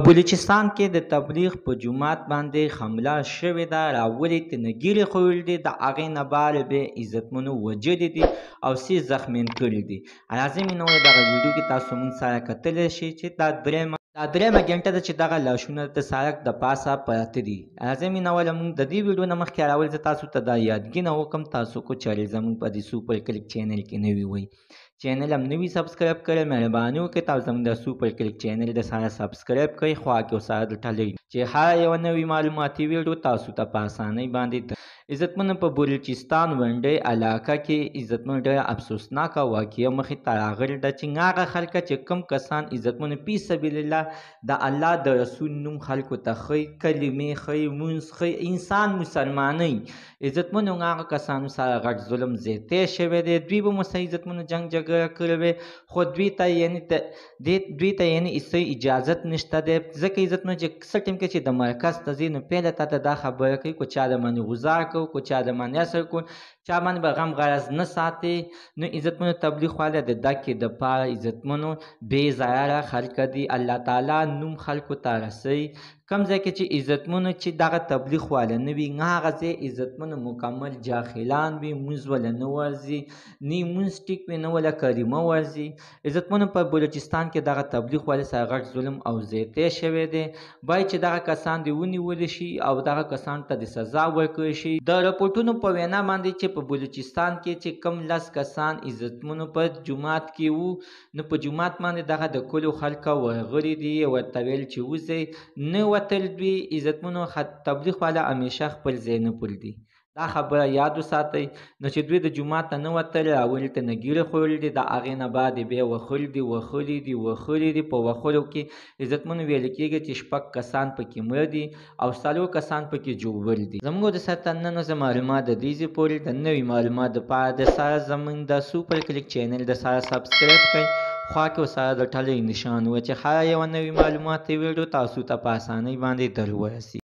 په بلوچستان کې د تبلیغ په جومات باندې حمله شوې ده، راولې ترې ګیرې خوړلي دي، د هغې نه باره بیا عزتمنو وژلي دي او څه زخمیان کړي دي. راځئ مینوالو دغه ویډیو کې تاسو مونږ سره کتلی شئ چې دا درېیمه ګنټه ده چې دغه لاشونه د سړک د پاسه پراته دي. راځئ مینواله مونږ د دې ویډیو نه مخکې راولې زه تاسو ته دا یادګینه وکړم، تاسو کو چارې زموږ په دې سوپر کلیک چینل کې نوي وئ، چینل هم نوي سبسکرایب کړئ، مهرباني وکړئ تاسو زموږ د سوپر کلیک چینل د سره سبسکرایب کړئ، خوا کې ورسره د ټلۍ چې هر یوه نوې معلوماتي ویډیو تاسو ته په اسانۍ باندې عزتمنو په بلوچستان ونډۍ علاقه کې عزتمنو ډېره افسوسناکه واقعه مخې ته راغلې ده چې هغه خلکه چې کوم کسان عزتمنو فی سبیل الله د الله د رسول نوم خلکو ته ښیي، کلمې ښیي، لمونځ ښیي، انسان مسلمانۍ عزتمنو هغه کسانو سره غټ ظلم زیاتی شوی دی. دوی به مو سره عزتمنو جنګ جګړه کړې وې، خو دوی ته یعنې هېڅ اجازت نشته دی، ځکه عزتمنو چې څه ټیم کې چې د مرکز ته ځي نو پهله تا ته دا خبره کوي کو چا د باندې غوزار کوو، کو چا د باندې اثر کوو، چا باندې به غم غرض نه ساتي. نو عزتمنو تبلیغ والا د دکې دپاره عزتمنو بې ضرره خلکه دي، الله تعالی نوم خلکو ته رسوي. کوم ځای کې چې عزتمنو چې دغه تبلیغ والا نه وي هغه ځای عزتمنو مکمل جاهلان وي، مونځ وله نه ورځي، نه یې مونځ ټیک وي، نه وله کریمه ورځي. عزتمنو په بلوچستان کې دغه تبلیغ والا سره غټ ظلم او زیاتی شوی دی، باید چې دغه کسان دې ونیولی شي او دغه کسانو ته د سزا ورکړی شي. د رپورټونو په وینا باندې چې په بلوچستان کې چې کم 10 کسان عزتمنو په جومات کې وو، نو په جومات باندې دغه د کلو خلکه ورغلي دي، ورته ویل چې وځئ، نه وتل دوی. عزتمنو تبلیغ والا همیشه خپل ځای نه پرېږدي، دا خبره یاد وساتئ. نو چې دوی د جومات ته نه وتل، راولې ته نه ګیرې خوړلي دي، د هغې نه بعد یې بیا وښلي دي. په وښلو کې عزتمنو ویل کېږي چې 6 کسان پکې مړه دي او 4 کسان پکې جوړ دي. زموږ د سره تر ننه معلومات د دې ځای پورې، د نوي معلومات دپاره د سره زموږ د سوپر کلیک چینل د سره سبسکرایب کړئ، خوا کې ورسره د ټلۍ نشان و چې هر یوه نوې معلوماتي ویډیو تاسو ته په اسانۍ باندې در ورسي.